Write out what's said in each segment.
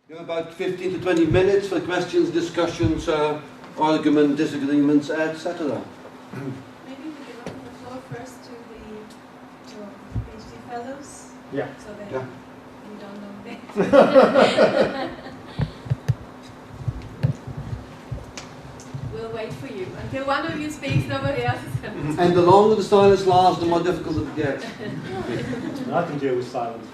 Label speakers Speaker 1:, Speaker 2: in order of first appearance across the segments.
Speaker 1: You have about 15 to 20 minutes for questions, discussions, argument, disagreements, etc.
Speaker 2: Maybe we can open the floor first to the PhD fellows.
Speaker 3: Yeah.
Speaker 2: So that
Speaker 1: Yeah.
Speaker 2: you don't know me. We'll wait for you. Until one of you speaks, nobody else is coming.
Speaker 1: And the longer the silence lasts, the more difficult it gets.
Speaker 3: I can deal with silence.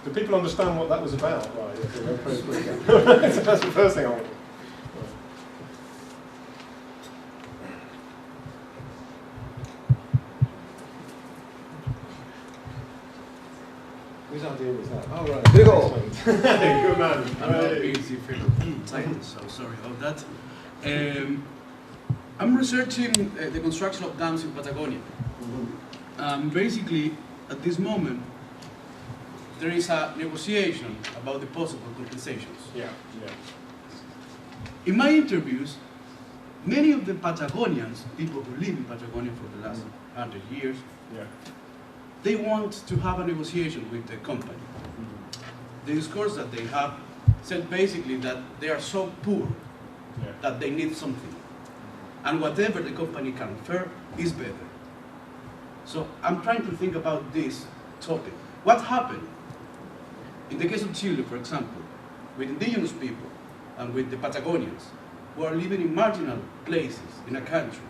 Speaker 3: Do people understand what that was about? Right, yeah, that's the first thing I want. Whose idea was that? Oh, right. Good man.
Speaker 4: I'm not busy feeling tired, so sorry about that. I'm researching the construction of dams in Patagonia. Basically, at this moment, there is a negotiation about the possible compensations.
Speaker 3: Yeah, yeah.
Speaker 4: In my interviews, many of the Patagonians, people who live in Patagonia for the last 100 years,
Speaker 3: Yeah.
Speaker 4: they want to have a negotiation with the company. The discourse that they have said basically that they are so poor that they need something. And whatever the company can offer is better. So I'm trying to think about this topic. What happened in the case of Chile, for example, with indigenous people and with the Patagonians who are living in marginal places in a country,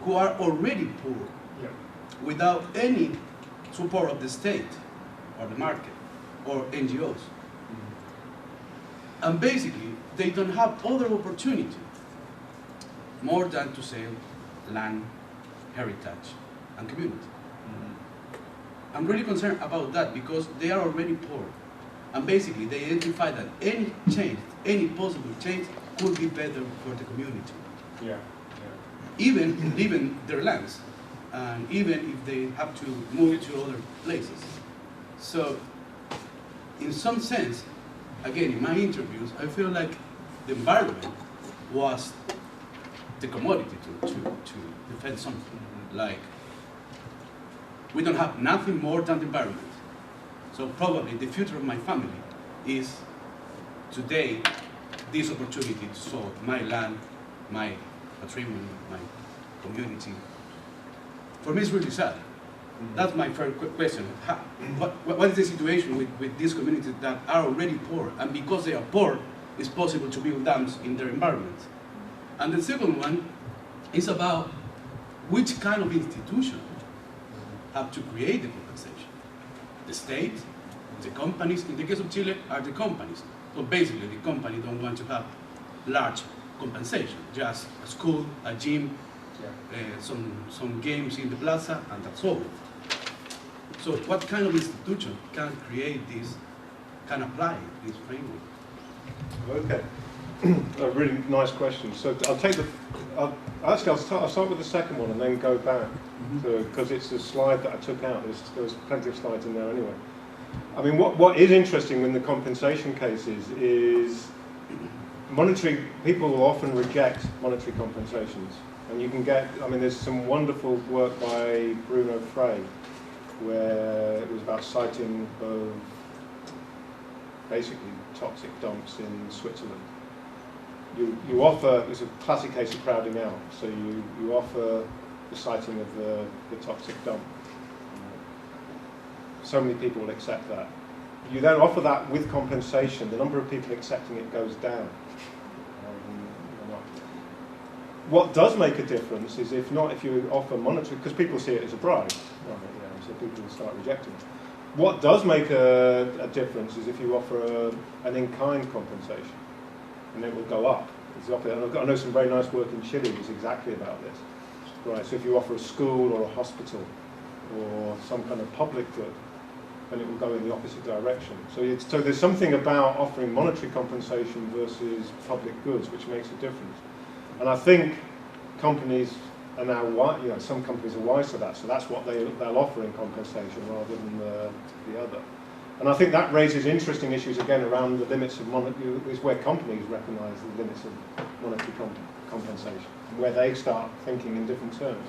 Speaker 4: who are already poor, without any support of the state or the market or NGOs. And basically, they don't have other opportunity more than to sell land, heritage, and community. I'm really concerned about that because they are already poor. And basically, they identify that any change, any possible change, could be better for the community.
Speaker 3: Yeah.
Speaker 4: Even leaving their lands, and even if they have to move to other places. So, in some sense, again, in my interviews, I feel like the environment was the commodity to defend something. Like, we don't have nothing more than the environment. So probably the future of my family is today this opportunity to solve my land, my patrimony, my community. For me, it's really sad. That's my first question. What is the situation with these communities that are already poor? And because they are poor, it's possible to build dams in their environment. And the second one is about which kind of institution have to create the compensation. The state, the companies, in the case of Chile, are the companies. So basically, the company don't want to have large compensation, just a school, a gym, some games in the plaza, and that's all. So what kind of institution can create this, can apply this framework?
Speaker 3: Okay. A really nice question. So I'll take I'll start with the second one and then go back, because it's a slide that I took out. There's plenty of slides in there anyway. I mean, what is interesting in the compensation cases is people will often reject monetary compensations. And you can get, I mean, there's some wonderful work by Bruno Frey, where it was about citing of basically toxic dumps in Switzerland. You offer, it's a classic case of crowding out, so you offer the citing of the toxic dump. So many people will accept that. You then offer that with compensation, the number of people accepting it goes down. What does make a difference is if you offer monetary, because people see it as a bribe, so people will start rejecting it. What does make a difference is if you offer an in-kind compensation, and it will go up. I know some very nice work in Chile was exactly about this. Right, so if you offer a school or a hospital or some kind of public good, then it will go in the opposite direction. So there's something about offering monetary compensation versus public goods which makes a difference. And I think companies are now, some companies are wise to that, so that's what they'll offer in compensation rather than the other. And I think that raises interesting issues again around the limits of monetary, is where companies recognise the limits of monetary compensation, and where they start thinking in different terms.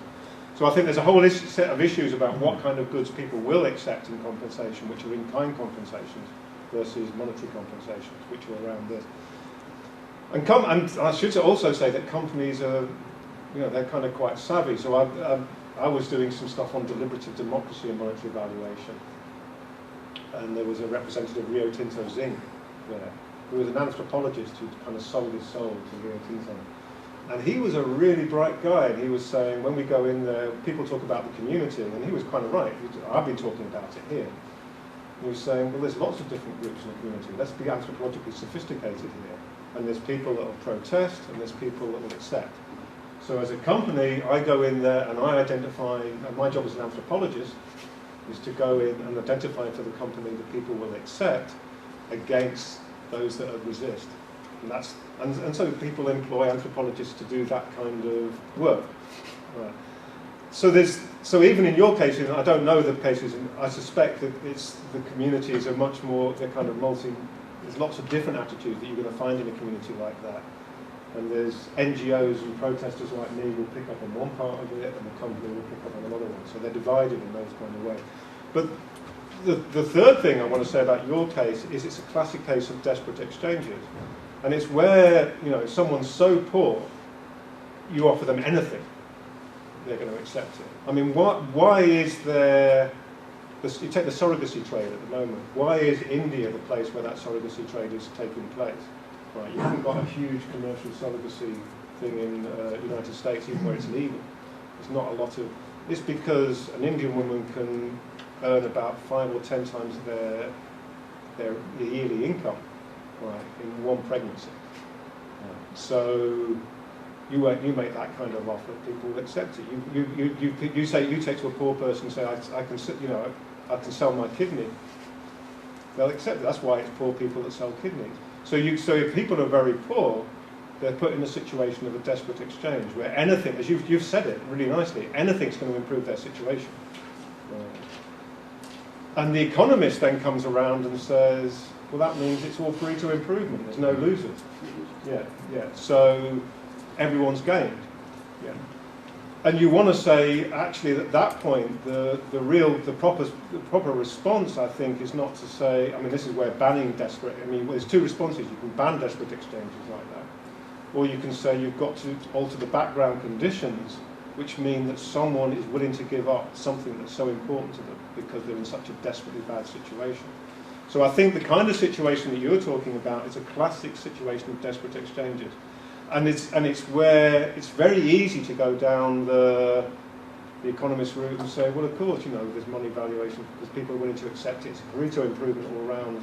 Speaker 3: So I think there's a whole set of issues about what kind of goods people will accept in compensation, which are in-kind compensations versus monetary compensations, which are around this. And I should also say that companies are, they're kind of quite savvy. So I was doing some stuff on deliberative democracy and monetary valuation, and there was a representative of Rio Tinto Zinc there, who was an anthropologist who kind of sold his soul to Rio Tinto. And he was a really bright guy, and he was saying, when we go in there, people talk about the community, and he was kind of right. I've been talking about it here. He was saying, well, there's lots of different groups in the community. Let's be anthropologically sophisticated here. And there's people that will protest, and there's people that will accept. So as a company, I go in there and I identify, and my job as an anthropologist is to go in and identify for the company the people will accept against those that resist. And so people employ anthropologists to do that kind of work. Right. So even in your case, I don't know the cases, I suspect that the communities are much more, they're kind of there's lots of different attitudes that you're going to find in a community like that. And there's NGOs and protesters like me will pick up on one part of it, and the company will pick up on another one. So they're divided in those kind of ways. But the third thing I want to say about your case is it's a classic case of desperate exchanges. And it's where, if someone's so poor, you offer them anything, they're going to accept it. I mean, why is there, you take the surrogacy trade at the moment, why is India the place where that surrogacy trade is taking place? Right, you haven't got a huge commercial surrogacy thing in the United States, even where it's legal. There's not a lot of, it's because an Indian woman can earn about 5 or 10 times their yearly income. Right, in one pregnancy. So you make that kind of offer, people will accept it. You take to a poor person and say, I can sell my kidney. They'll accept it. That's why it's poor people that sell kidneys. So if people are very poor, they're put in a situation of a desperate exchange where anything, as you've said it really nicely, anything's going to improve their situation. And the economist then comes around and says, well, that means it's all free to improvement. There's no losers. Yeah. So everyone's gained. Yeah. And you want to say, actually, at that point, the proper response, I think, is not to say. I mean, this is where banning desperate. I mean, there's two responses. You can ban desperate exchanges like that, or you can say you've got to alter the background conditions, which mean that someone is willing to give up something that's so important to them because they're in such a desperately bad situation. So I think the kind of situation that you're talking about is a classic situation of desperate exchanges. And it's where it's very easy to go down the economist route and say, well, of course, there's money valuation because people are willing to accept it. It's a Pareto improvement all around,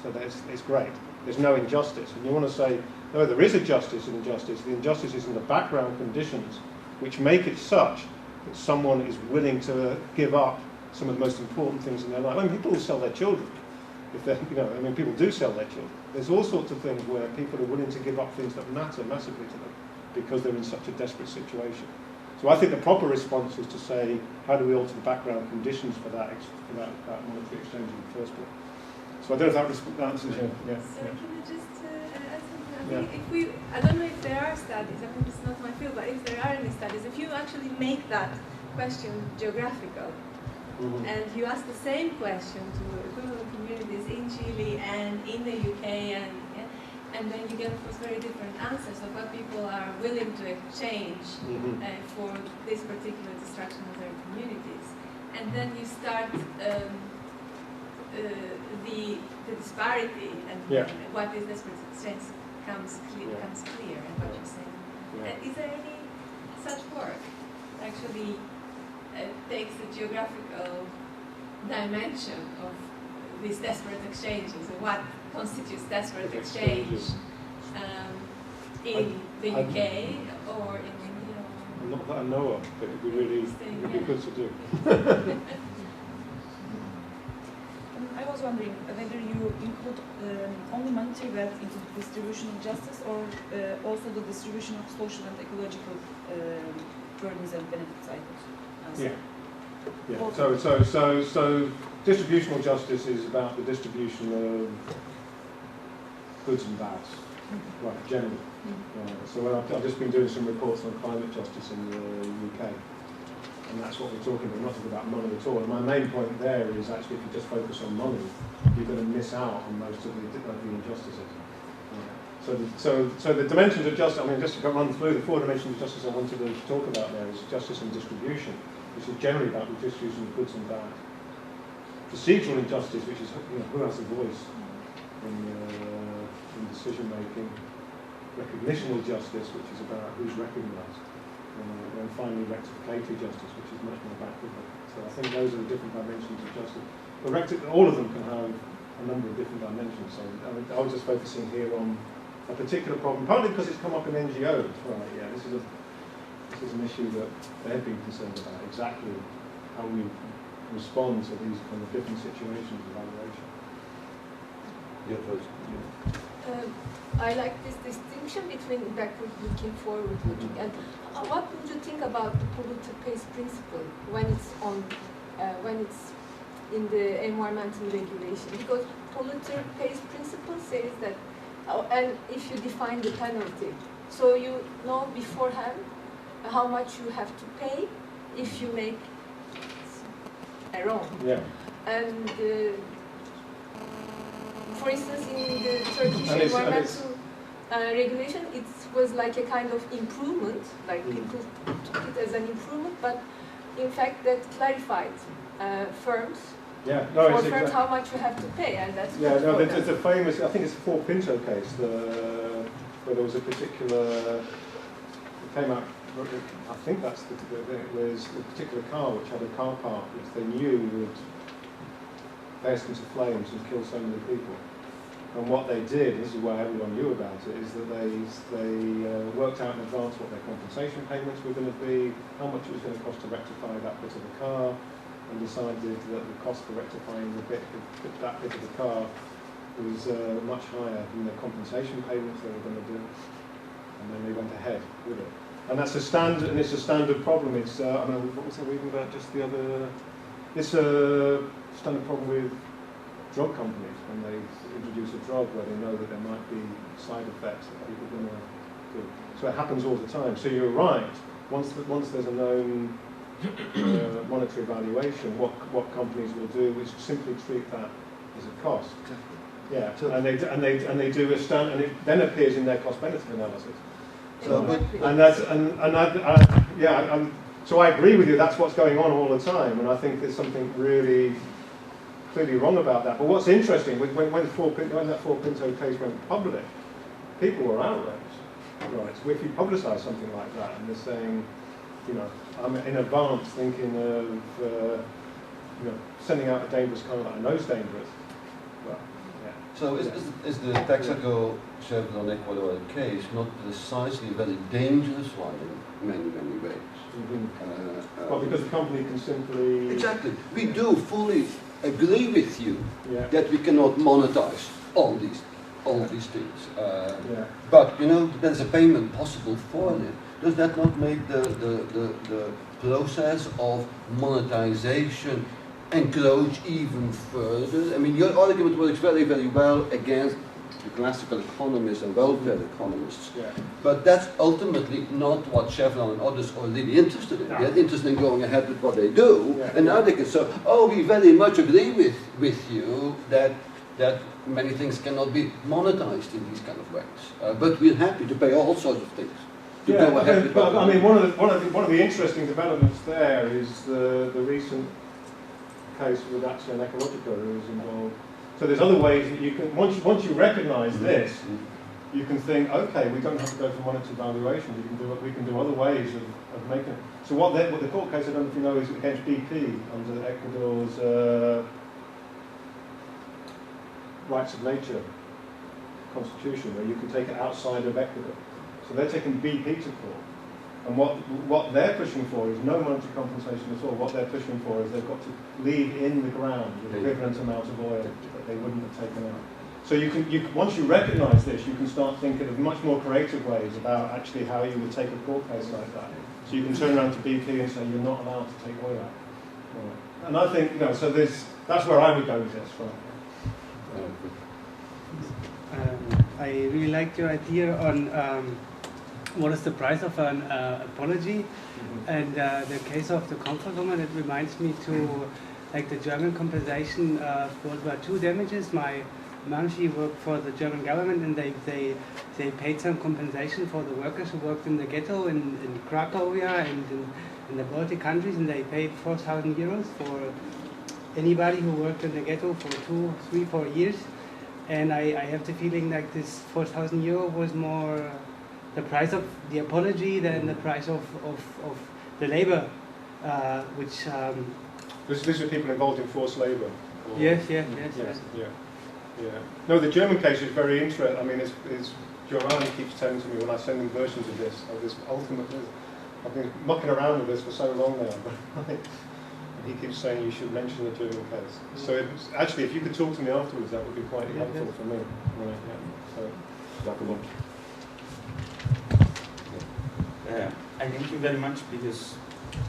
Speaker 3: so it's great. There's no injustice. And you want to say, no, there is a justice and injustice. The injustice is in the background conditions which make it such that someone is willing to give up some of the most important things in their life. I mean, people will sell their children. If they're, people do sell their children. There's all sorts of things where people are willing to give up things that matter massively to them because they're in such a desperate situation. So I think the proper response is to say, how do we alter the background conditions for that monetary exchange in the first place? So I don't know if that answers you. Yeah.
Speaker 2: So can I just add something? I don't know if there are studies, I mean, it's not my field, but if there are any studies, if you actually make that question geographical, and you ask the same question to equivalent communities in Chile and in the UK, and then you get, of course, very different answers of what people are willing to exchange for this particular destruction of their communities. And then you start the disparity and what is desperate exchange comes clear in what you're saying. Is there any such work actually takes the geographical dimension of these desperate exchanges and what constitutes desperate exchange in the UK or in India?
Speaker 3: Not that I know of, but it would be good to do.
Speaker 5: I was wondering whether you include only monetary wealth into the distribution of justice or also the distribution of social and ecological burdens and benefits items.
Speaker 3: So distributional justice is about the distribution of goods and bads, right, generally. So I've just been doing some reports on climate justice in the UK. And that's what we're talking about. We're not talking about money at all. And my main point there is actually if you just focus on money, you're going to miss out on most of the injustices. So the dimensions of justice, I mean, just to run through the 4 dimensions of justice I wanted to talk about there is justice and distribution, which is generally about the distribution of goods and bad. Procedural injustice, which is who has a voice in decision making. Recognitional justice, which is about who's recognised. And finally rectificatory justice, which is much more backward. So I think those are the different dimensions of justice. But all of them can have a number of different dimensions. So I was just focusing here on a particular problem, partly because it's come up in NGOs. Right? Yeah, this is an issue that they've been concerned about, exactly how we respond to these kind of different situations of evaluation.
Speaker 1: Yeah, first.
Speaker 3: Yeah.
Speaker 2: I like this distinction between backward-looking, forward-looking. And what would you think about the polluter-pays principle when it's in the environmental regulation? Because polluter-pays principle says that, and if you define the penalty, so you know beforehand how much you have to pay if you make wrong.
Speaker 3: Yeah.
Speaker 2: And for instance, in the Turkish environmental regulation, it was like a kind of improvement, like people took it as an improvement, but in fact that clarified firms, firms how much you have to pay, and that's
Speaker 3: there's a famous, I think it's the Fort Pinto case, where there was a particular, it came out, I think that's it was a particular car which had a car park which they knew would burst into flames and kill so many people. And what they did, this is why everyone knew about it, is that they worked out in advance what their compensation payments were going to be, how much it was going to cost to rectify that bit of the car, and decided that the cost for rectifying that bit of the car was much higher than the compensation payments they were going to do. And then they went ahead with it. And that's a standard, and it's a standard problem. It's, I mean, what was I reading about just the other? It's a standard problem with drug companies when they introduce a drug where they know that there might be side effects that people are going to do. So it happens all the time. So you're right. Once there's a known monetary valuation, what companies will do is simply treat that as a cost. Yeah, and they do a stand, and it then appears in their cost-benefit analysis. So, so I agree with you. That's what's going on all the time, and I think there's something really clearly wrong about that. But what's interesting, when that Fort Pinto case went public, people were outraged. Right? So if you publicise something like that, and they're saying, I'm in advance thinking of, sending out a dangerous car that I know is dangerous. Well, yeah.
Speaker 1: So is the Texaco Chevron Ecuador case not precisely a very dangerous one in many ways?
Speaker 3: Mm-hmm. Well, because the company can simply...
Speaker 1: Exactly. We do fully agree with you that we cannot monetize all these things. But there's a payment possible for it. Does that not make the process of monetization encroach even further? I mean, your argument works very well against the classical economists and welfare economists. Yeah. But that's ultimately not what Chevron and others are really interested in. No. They're interested in going ahead with what they do. Yeah. And now they can say, we very much agree with you that many things cannot be monetized in these kind of ways. But we're happy to pay all sorts of things. Go ahead with
Speaker 3: I mean, one of the interesting developments there is the recent case with ICTA-UAB who is involved. So there's other ways that you can, once you recognise this, you can think, okay, we don't have to go for monetary valuation. We can do other ways of making it. So what the court case, I don't know if you know, is against BP under Ecuador's rights of nature constitution, where you can take it outside of Ecuador. So they're taking BP to court. And what they're pushing for is no monetary compensation at all. What they're pushing for is they've got to leave in the ground the equivalent amount of oil that they wouldn't have taken out. So once you recognise this, you can start thinking of much more creative ways about actually how you would take a court case like that. So you can turn around to BP and say you're not allowed to take oil out. Right. And I think so. That's where I would go with this.
Speaker 6: I really liked your idea on what is the price of an apology? And the case of the comfort woman, it reminds me to like the German compensation for about 2 damages. My mom, she worked for the German government, and they paid some compensation for the workers who worked in the ghetto in Cracovia and in the Baltic countries, and they paid 4,000 euros for anybody who worked in the ghetto for 2, 3, 4 years. And I have the feeling like this 4,000 euro was more the price of the apology than the price of the labor, which...
Speaker 3: These are people involved in forced labour?
Speaker 6: Yes.
Speaker 3: Yeah. No, the German case is very interesting. I mean, Giovanni keeps telling to me when I send him versions of this ultimate... I've been mucking around with this for so long now, but he keeps saying you should mention the German case. So actually, if you could talk to me afterwards, that would be quite helpful for me. Right, yeah. So,
Speaker 7: I thank you very much because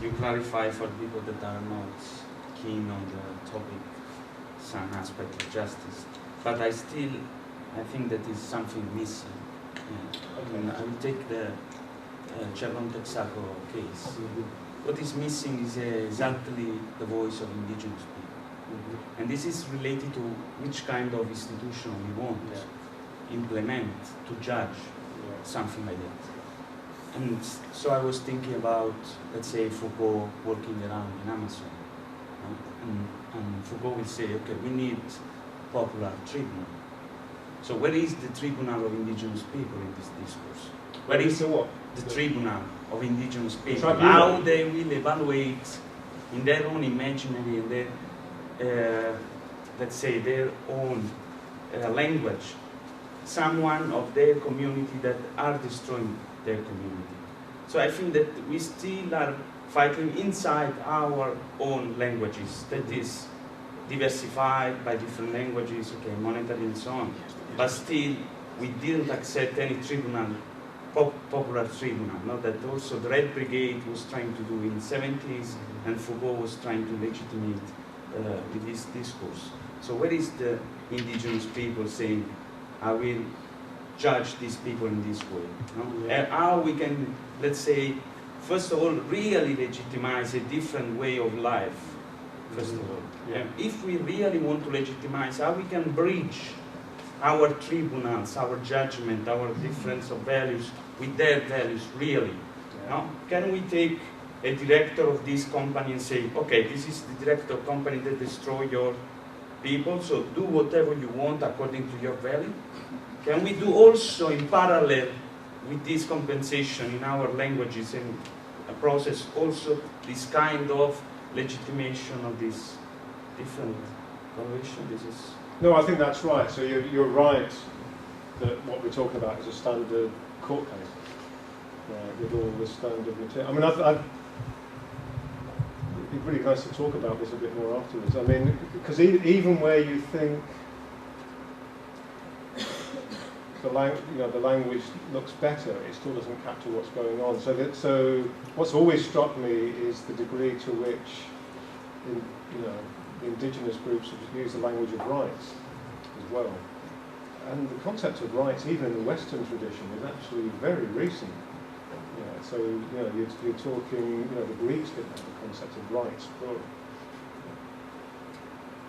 Speaker 7: you clarify for people that are not keen on the topic some aspect of justice. But I think that is something missing. I will take the Chevron Texaco case. What is missing is exactly the voice of indigenous people. And this is related to which kind of institution we want to implement to judge something like that. And so I was thinking about, let's say, Foucault working around in Amazon. And Foucault will say, okay, we need popular tribunal. So where is the tribunal of indigenous people in this discourse? Where is the tribunal of indigenous people? How they will evaluate in their own imaginary and their, let's say, their own language, someone of their community that are destroying their community. So I think that we still are fighting inside our own languages, that is diversified by different languages, okay, monetary and so on. But still, we didn't accept any tribunal, popular tribunal. Not that also the Red Brigade was trying to do in the 70s, and Foucault was trying to legitimate with this discourse. So where is the indigenous people saying, I will judge these people in this way? No? And how we can, let's say, first of all, really legitimize a different way of life, first of all. And if we really want to legitimize how we can bridge our tribunals, our judgment, our difference of values with their values, really. No? Can we take a director of this company and say, okay, this is the director of company that destroy your people, so do whatever you want according to your value? Can we do also in parallel with this compensation in our languages and process also this kind of legitimation of this different valuation? This is...
Speaker 3: No, I think that's right. So you're right that what we're talking about is a standard court case with all the standard material. I mean, it'd be really nice to talk about this a bit more afterwards. I mean, because even where you think the language looks better, it still doesn't capture what's going on. So what's always struck me is the degree to which, the indigenous groups use the language of rights as well. And the concept of rights, even in the Western tradition, is actually very recent. So you're talking, the Greeks didn't have the concept of rights.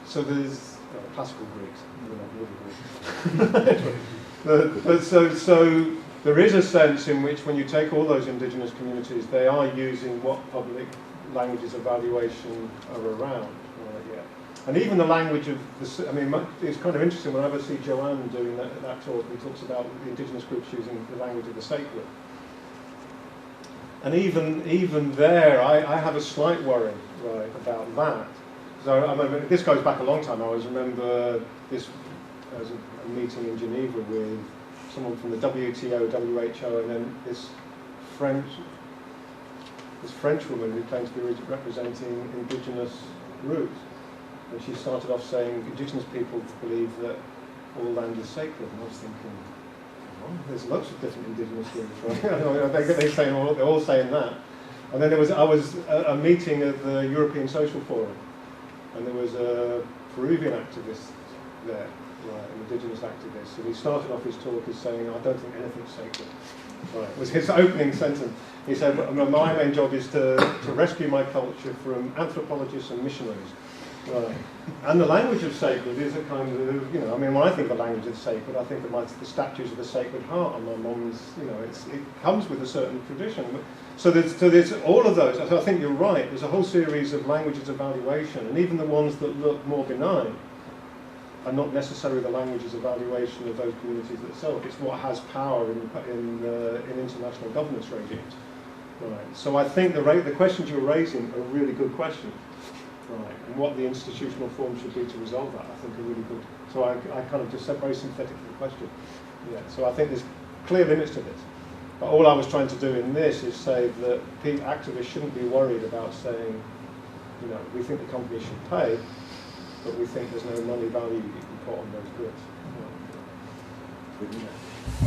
Speaker 3: So there's classical Greeks, not really Greeks. So there is a sense in which when you take all those indigenous communities, they are using what public languages evaluation are around. And even the language of the, it's kind of interesting whenever I see Joanne doing that talk, he talks about the indigenous groups using the language of the sacred. And even there, I have a slight worry, right, about that. So I remember, this goes back a long time. I always remember this as a meeting in Geneva with someone from the WTO, WHO, and then this French woman who claimed to be representing indigenous groups. And she started off saying indigenous people believe that all land is sacred. And I was thinking, there's lots of different indigenous groups, right? They're all saying that. And then I was at a meeting of the European Social Forum, and there was a Peruvian activist there, right, an indigenous activist. And he started off his talk as saying, I don't think anything's sacred. Right, was his opening sentence. He said, my main job is to rescue my culture from anthropologists and missionaries. Right. And the language of sacred is a kind of, I mean, when I think of the language of sacred, I think of the statues of the Sacred Heart on my mum's, it comes with a certain tradition. So there's all of those. I think you're right. There's a whole series of languages of valuation, and even the ones that look more benign are not necessarily the languages of valuation of those communities itself. It's what has power in international governance regimes. Right. So I think the questions you're raising are really good questions. Right. And what the institutional form should be to resolve that, I think, are really good. So I kind of just said very sympathetic to the question. Yeah. So I think there's clear limits to this. But all I was trying to do in this is say that activists shouldn't be worried about saying, we think the company should pay, but we think there's no money value you can put on those goods.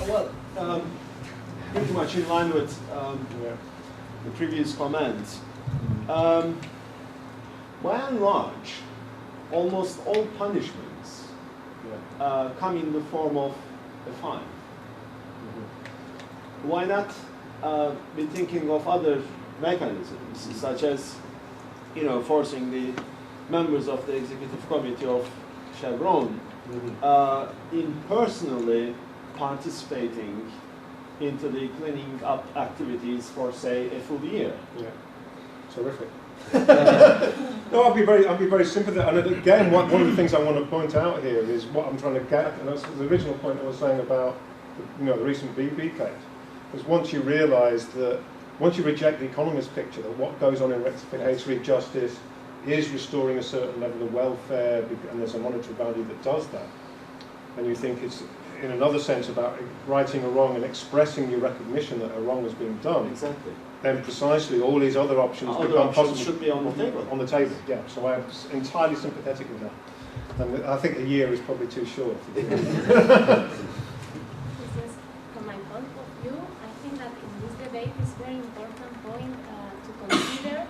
Speaker 8: Well, pretty much in line with the previous comments. By and large, almost all punishments come in the form of a fine. Why not be thinking of other mechanisms, such as, forcing the members of the executive committee of Chevron in personally participating into the cleaning up activities for, say, a full year?
Speaker 3: Yeah, terrific. No, I'll be very sympathetic. And again, one of the things I want to point out here is what I'm trying to get, and that's the original point I was saying about the recent BB case. Because once you realise that, once you reject the economist picture that what goes on in rectificatory justice is restoring a certain level of welfare, and there's a monetary value that does that, and you think it's in another sense about righting a wrong and expressing your recognition that a wrong has been done.
Speaker 8: Exactly.
Speaker 3: Then precisely all these other options become possible.
Speaker 8: Should be on the table.
Speaker 3: On the table, yeah. So I'm entirely sympathetic with that. And I think a year is probably too short.
Speaker 9: From my point of view, I think that in this debate is a very important point to consider.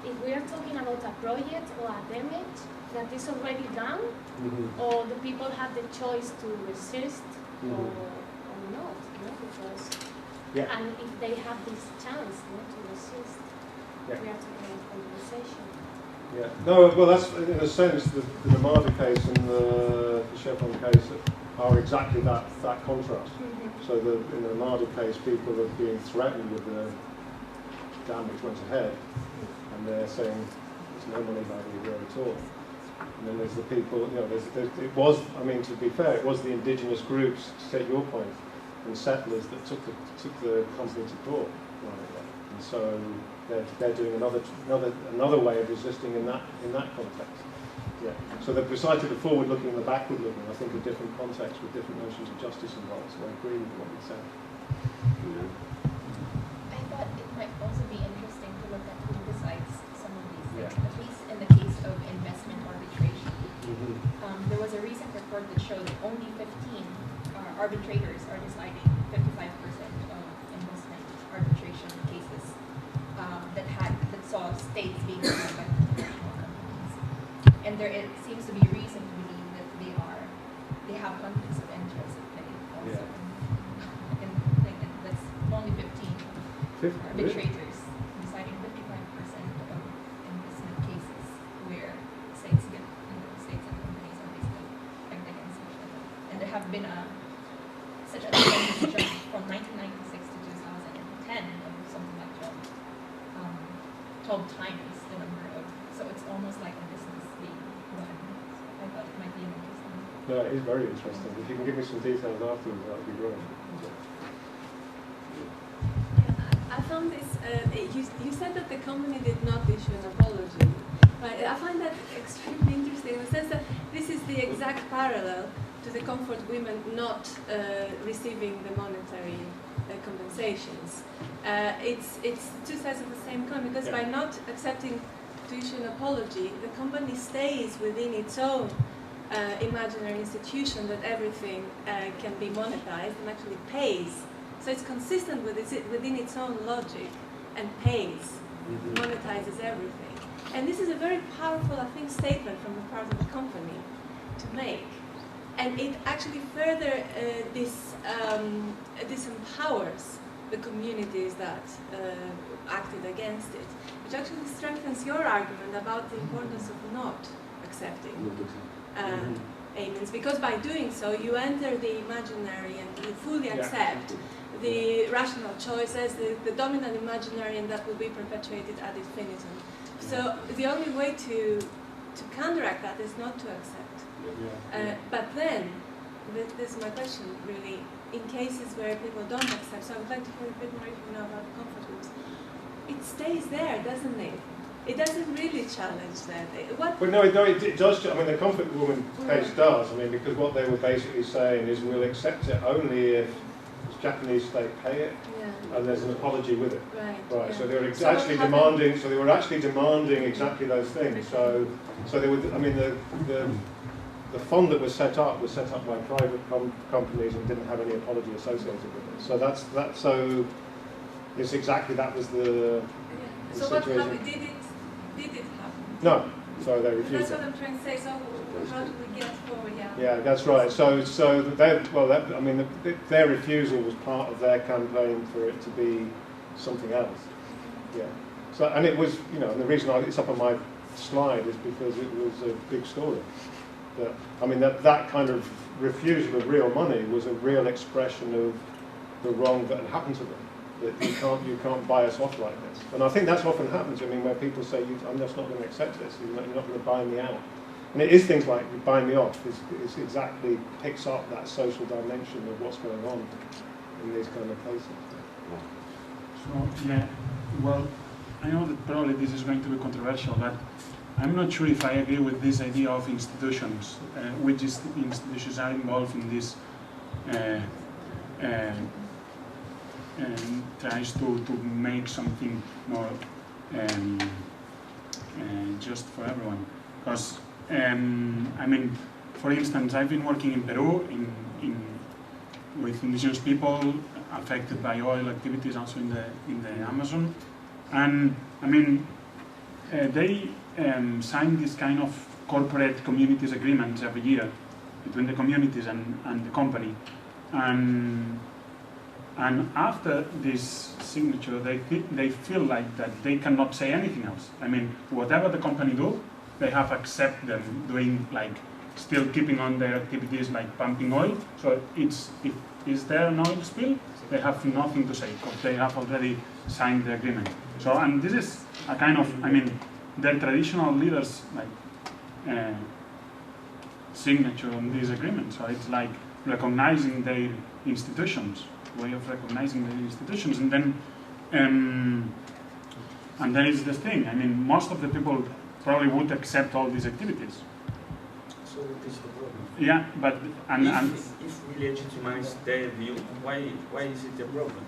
Speaker 9: If we are talking about a project or a damage that is already done, or the people have the choice to resist or not, because and if they have this chance to resist, we are talking about compensation.
Speaker 3: Yeah. No, well, that's in a sense the Namada case and the Chevron case are exactly that contrast. So in the Namada case, people are being threatened with the dam which went ahead, and they're saying there's no money value there at all. And then there's the people, it was, I mean, to be fair, it was the indigenous groups, to take your point, and settlers that took the company to court. Right. And so they're doing another way of resisting in that context. Yeah. So they're precisely the forward-looking and the backward-looking, I think, are different contexts with different notions of justice involved. So I agree with what you said.
Speaker 10: I thought it might also be interesting to look at who decides some of these things, at least in the case of investment arbitration. There was a recent report that showed that only 15 arbitrators are deciding 55% of investment arbitration cases that saw states being sued by international companies. And it seems to be reason to believe that they have conflicts of interest at play also. And that's only 15 arbitrators deciding 55% of investment cases where states and companies are basically fighting against each other. And there have been such a jump from 1996 to 2010 of something like 12 times the number of, so it's almost like a business being run. So I thought it might be interesting.
Speaker 3: No, it is very interesting. If you can give me some details afterwards, that would be great.
Speaker 2: I found this, you said that the company did not issue an apology. Right? I find that extremely interesting in the sense that this is the exact parallel to the comfort women not receiving the monetary compensations. It's two sides of the same coin, because by not accepting to issue an apology, the company stays within its own imaginary institution that everything can be monetized and actually pays. So it's consistent with within its own logic and pays, monetizes everything. And this is a very powerful, I think, statement from the part of the company to make. and it actually further disempowers the communities that acted against it, which actually strengthens your argument about the importance of not accepting amens, because by doing so you enter the imaginary and you fully accept the rational choices, the dominant imaginary, and that will be perpetuated ad infinitum. So the only way to counteract that is not to accept. But then, this is my question really, in cases where people don't accept, so I would like to hear a bit more about the comfort groups. It stays there, doesn't it? It doesn't really challenge that.
Speaker 3: Well, no, it does. I mean, the comfort woman case does. I mean, because what they were basically saying is we'll accept it only if the Japanese state pay it, and there's an apology with it. Right. So they were actually demanding. So they were actually demanding exactly those things. So they would. I mean, the fund that was set up by private companies and didn't have any apology associated with it. So that's so. It's exactly that was the
Speaker 2: So
Speaker 3: situation.
Speaker 2: what happened? Did it happen?
Speaker 3: No. So they refused.
Speaker 2: That's what I'm trying to say. So how do we get forward?
Speaker 3: Yeah, that's right. So their refusal was part of their campaign for it to be something else. Yeah. So and it was, and the reason it's up on my slide is because it was a big story. That kind of refusal of real money was a real expression of the wrong that had happened to them. That you can't buy us off like this. And I think that's often happens. I mean, where people say, I'm just not going to accept this. You're not going to buy me out. And it is things like buy me off. It exactly picks up that social dimension of what's going on in these kind of places.
Speaker 11: So well, I know that probably this is going to be controversial, but I'm not sure if I agree with this idea of institutions, which institutions are involved in this. And tries to make something more just for everyone. Because, for instance, I've been working in Peru with indigenous people affected by oil activities also in the Amazon. And, they sign this kind of corporate communities agreements every year between the communities and the company. And after this signature, they feel like that they cannot say anything else. Whatever the company do, they have accept them doing still keeping on their activities like pumping oil. So if is there an oil spill, they have nothing to say because they have already signed the agreement. So and this is a kind of their traditional leaders signature on this agreement. So it's like recognizing their institutions. Way of recognizing the institutions, and then there is this thing. Most of the people probably would accept all these activities.
Speaker 7: So it is the problem.
Speaker 11: Yeah, but
Speaker 7: if we legitimize their view, why is it a problem?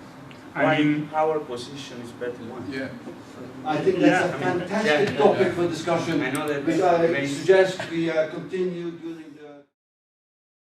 Speaker 7: Why our position is better one?
Speaker 1: Yeah. I think that's a fantastic topic for discussion.
Speaker 7: I know that.
Speaker 1: Which I suggest we continue during.